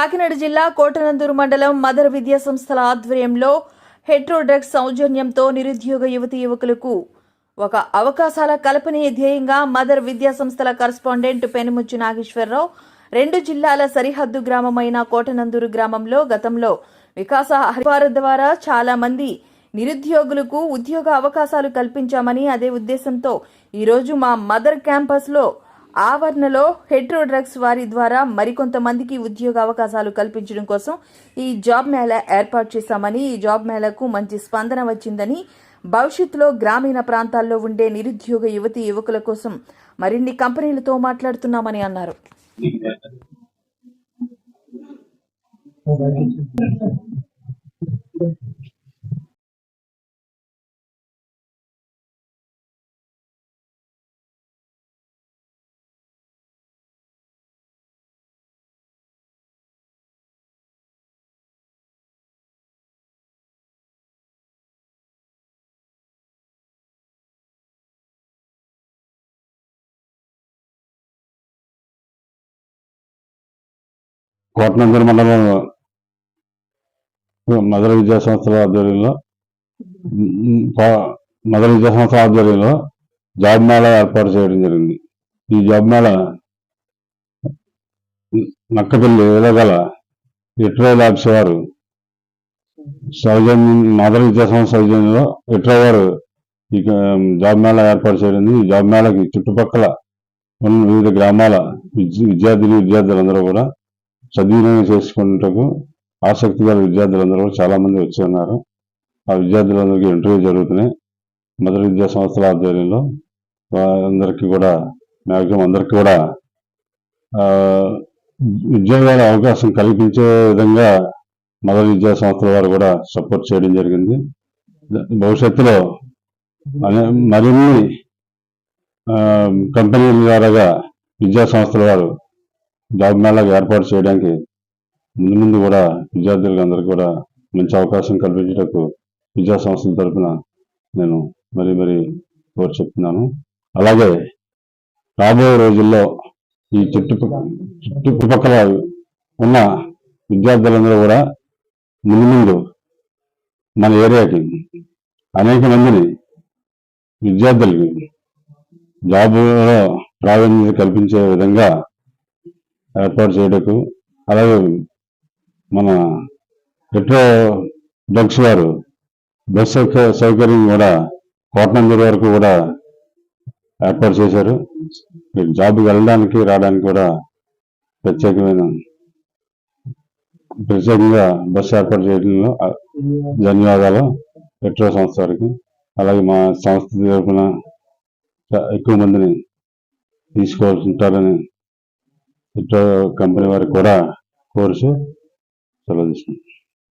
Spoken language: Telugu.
కాకినాడ జిల్లా కోటనందూరు మండలం మదర్ విద్యా సంస్థల ఆధ్వర్యంలో హెట్రో డ్రగ్స్ సౌజన్యంతో నిరుద్యోగ యువతీ యువకులకు ఒక అవకాశాల కల్పనే ధ్యేయంగా మదర్ విద్యా సంస్థల కరస్పాండెంట్ పెనుముచ్చు నాగేశ్వరరావు 2 జిల్లాల సరిహద్దు గ్రామమైన కోటనందూరు గ్రామంలో గతంలో వికాస హరివార ద్వారా చాలా మంది నిరుద్యోగులకు ఉద్యోగ అవకాశాలు కల్పించామని అదే ఉద్దేశంతో ఈ రోజు మా మదర్ క్యాంపస్ లో ఆవరణలో హెట్రో డ్రగ్స్ వారి ద్వారా మరికొంతమందికి ఉద్యోగ అవకాశాలు కల్పించడం కోసం ఈ జాబ్ మేళా ఏర్పాటు చేశామని ఈ జాబ్ మేళాకు మంచి స్పందన వచ్చిందని భవిష్యత్తులో గ్రామీణ ప్రాంతాల్లో ఉండే నిరుద్యోగ యువతీ యువకుల కోసం మరిన్ని కంపెనీలతో మాట్లాడుతున్నామని అన్నారు. కోటనందూరు మండలం మదర్ విద్యా సంస్థల ఆధ్వర్యంలో జాబ్ మేళా ఏర్పాటు చేయడం జరిగింది. ఈ జాబ్ మేళా నక్కపల్లి ఎలగల హెట్రో ల్యాబ్స్ వారు మదర్ విద్యా సంస్థ సౌజన్యంలో హెట్రో వారు ఈ జాబ్ మేళా ఏర్పాటు చేయడం. ఈ జాబ్ మేళాకి చుట్టుపక్కల ఉన్న వివిధ గ్రామాల విద్యార్థులందరూ కూడా సద్వినియోగం చేసుకున్నటకు ఆసక్తి గల విద్యార్థులందరూ చాలా మంది వచ్చి ఉన్నారు. ఆ విద్యార్థులందరికీ ఇంటర్వ్యూ జరుగుతున్నాయి. మదర్ విద్యా సంస్థల ఆధ్వర్యంలో అందరికీ కూడా మ్యాక్సిమం అందరికీ కూడా ఉద్యోగాల అవకాశం కల్పించే విధంగా మదర్ విద్యా సంస్థల వారు కూడా సపోర్ట్ చేయడం జరిగింది. భవిష్యత్తులో మరిన్ని కంపెనీల ద్వారా విద్యా సంస్థల వారు జాబ్ మేళాకు ఏర్పాటు చేయడానికి ముందు కూడా విద్యార్థులకు అందరికీ కూడా మంచి అవకాశం కల్పించడానికి విద్యా సంస్థల తరఫున నేను మరీ కోరి చెప్తున్నాను. అలాగే రాబోయే రోజుల్లో ఈ చుట్టుపక్కల ఉన్న విద్యార్థులందరూ కూడా ముందు మన ఏరియాకి అనేక మందిని విద్యార్థులకి జాబులో ప్రాధాన్యత కల్పించే విధంగా ఏర్పాటు చేయటకు, అలాగే మన హెట్రో డ్రగ్స్ వారు బస్ సౌకర్యం కూడా కోటనందూరు వరకు కూడా ఏర్పాటు చేశారు. జాబ్కి వెళ్ళడానికి రావడానికి కూడా ప్రత్యేకంగా బస్సు ఏర్పాటు చేయడంలో ధన్యవాదాలు హెట్రో సంస్థ వారికి. అలాగే మా సంస్థ తరఫున ఎక్కువ మందిని తీసుకోవాల్సింటారని హెట్రో కంపెనీ వారికి కూడా కోర్సు సెలవు తీసుకుంటాం.